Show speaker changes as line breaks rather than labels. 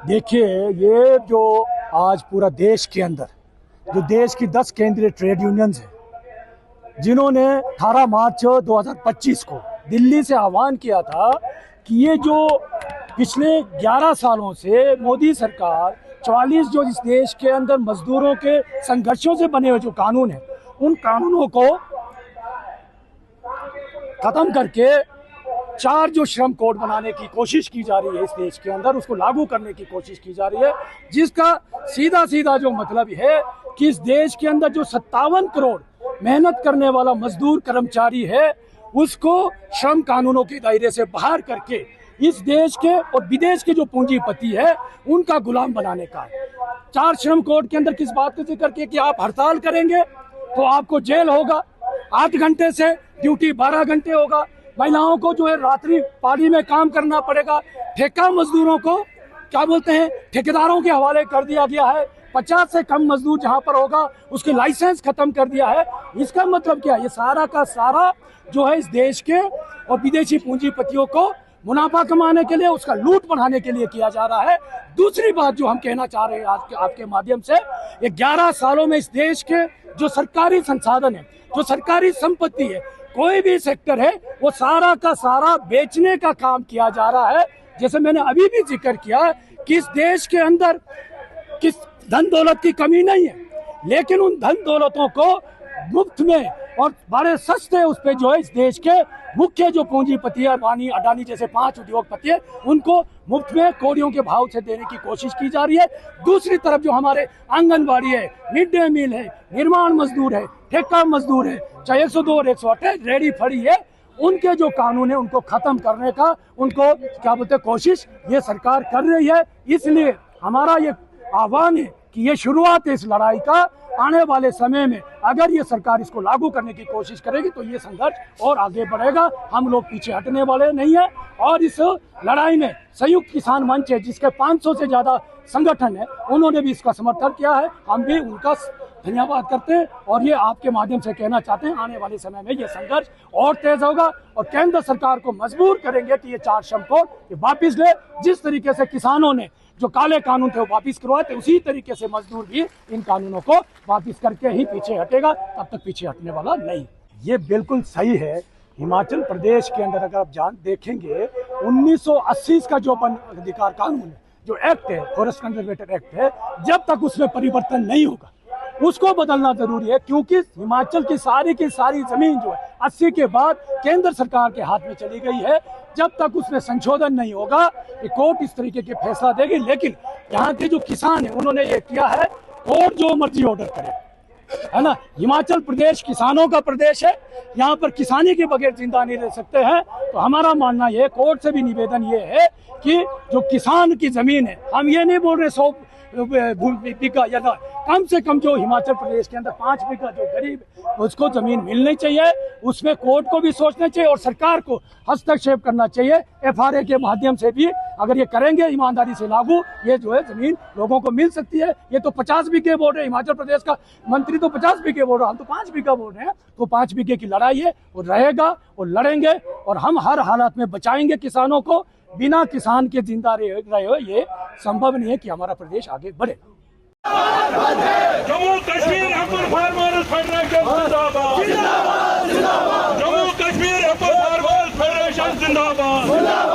देखिए, ये जो आज पूरा देश के अंदर जो देश की 10 केंद्रीय ट्रेड यूनियंस हैं, जिन्होंने 18 मार्च 2025 को दिल्ली से आह्वान किया था कि ये जो पिछले 11 सालों से मोदी सरकार 44 जो इस देश के अंदर मजदूरों के संघर्षों से बने हुए जो कानून हैं, उन कानूनों को खत्म करके 4 जो श्रम कोड बनाने की कोशिश की जा रही है इस देश के अंदर, उसको लागू करने की कोशिश की जा रही है, जिसका सीधा सीधा जो मतलब है कि इस देश के अंदर जो 57 करोड़ मेहनत करने वाला मजदूर कर्मचारी है, उसको श्रम कानूनों के दायरे से बाहर करके इस देश के और विदेश के जो पूंजीपति है उनका गुलाम बनाने का है। 4 श्रम कोड के अंदर किस बात का जिक्र किया कि आप हड़ताल करेंगे तो आपको जेल होगा, 8 घंटे से ड्यूटी 12 घंटे होगा, महिलाओं को जो है रात्रि पाली में काम करना पड़ेगा, ठेका मजदूरों को क्या बोलते हैं ठेकेदारों के हवाले कर दिया गया है, 50 से कम मजदूर जहां पर होगा उसके लाइसेंस खत्म कर दिया है। इसका मतलब क्या है? ये सारा का सारा जो है इस देश के और विदेशी पूंजीपतियों को मुनाफा कमाने के लिए, उसका लूट बढ़ाने के लिए किया जा रहा है। दूसरी बात जो हम कहना चाह रहे हैं आज के आपके माध्यम से, ये 11 सालों में इस देश के जो सरकारी संसाधन है, जो सरकारी संपत्ति है, कोई भी सेक्टर है, वो सारा का सारा बेचने का काम किया जा रहा है। जैसे मैंने अभी भी जिक्र किया कि इस देश के अंदर किस धन दौलत की कमी नहीं है, लेकिन उन धन दौलतों को मुफ्त में और बड़े सस्ते उस पे जो है इस देश के मुख्य जो पूंजीपति है, अबानी अडानी जैसे 5 उद्योगपति है, उनको मुफ्त में कौड़ियों के भाव से देने की कोशिश की जा रही है। दूसरी तरफ जो हमारे आंगनबाड़ी है, मिड डे मील है, निर्माण मजदूर है, ठेका मजदूर है, चाहे 102 और 108 रेडी फड़ी है, उनके जो कानून है उनको खत्म करने का उनको क्या बोलते कोशिश ये सरकार कर रही है। इसलिए हमारा ये आह्वान है कि ये शुरुआत है इस लड़ाई का। आने वाले समय में अगर ये सरकार इसको लागू करने की कोशिश करेगी तो ये संघर्ष और आगे बढ़ेगा। हम लोग पीछे हटने वाले नहीं है और इस लड़ाई में संयुक्त किसान मंच है, जिसके 500 से ज्यादा संगठन है, उन्होंने भी इसका समर्थन किया है। हम भी उनका धन्यवाद करते हैं और ये आपके माध्यम से कहना चाहते हैं, आने वाले समय में ये संघर्ष और तेज होगा और केंद्र सरकार को मजबूर करेंगे कि ये 4 श्रम कोड वापिस ले। जिस तरीके से किसानों ने जो काले कानून थे वो वापिस करवाए थे, उसी तरीके से मजदूर भी इन कानूनों को वापिस करके ही पीछे हटेगा, तब तक पीछे हटने वाला नहीं। ये बिल्कुल सही है। हिमाचल प्रदेश के अंदर अगर आप देखेंगे 1980 का जो वन अधिकार कानून है, जो एक्ट है, फॉरेस्ट कंजर्वेटर एक्ट है, जब तक उसमें परिवर्तन नहीं होगा उसको बदलना जरूरी है, क्योंकि हिमाचल की सारी जमीन जो है 80 के बाद केंद्र सरकार के हाथ में चली गई है। जब तक उसमें संशोधन नहीं होगा ये कोर्ट इस तरीके के फैसला देगी। लेकिन यहाँ के जो किसान है उन्होंने ये किया है, कोर्ट जो मर्जी ऑर्डर करे, है ना। हिमाचल प्रदेश किसानों का प्रदेश है, यहाँ पर किसानी के बगैर जिंदा नहीं रह सकते हैं। तो हमारा मानना ये, कोर्ट से भी निवेदन ये है कि जो किसान की जमीन है, हम ये नहीं बोल रहे 100 बीघा या कम से कम जो हिमाचल प्रदेश के अंदर 5 बीघा जो गरीब उसको जमीन मिलनी चाहिए, उसमें कोर्ट को भी सोचना चाहिए और सरकार को हस्तक्षेप करना चाहिए। FRA के माध्यम से भी अगर ये करेंगे ईमानदारी से लागू, ये जो है जमीन लोगों को मिल सकती है। ये तो 50 बीघे बोल रहे हैं, हिमाचल प्रदेश का मंत्री तो 50 बीघे बोल रहा है, हम तो 5 बीघा बोल रहे हैं। तो 5 बीघे की लड़ाई है, वो रहेगा और लड़ेंगे और हम हर हालात में बचाएंगे किसानों को। बिना किसान के जिंदा रहे हो ये संभव नहीं है कि हमारा प्रदेश आगे बढ़े।
Jammu Kashmir apple farmers federation जिंदाबाद, Jammu Kashmir apple farmers federation जिंदाबाद।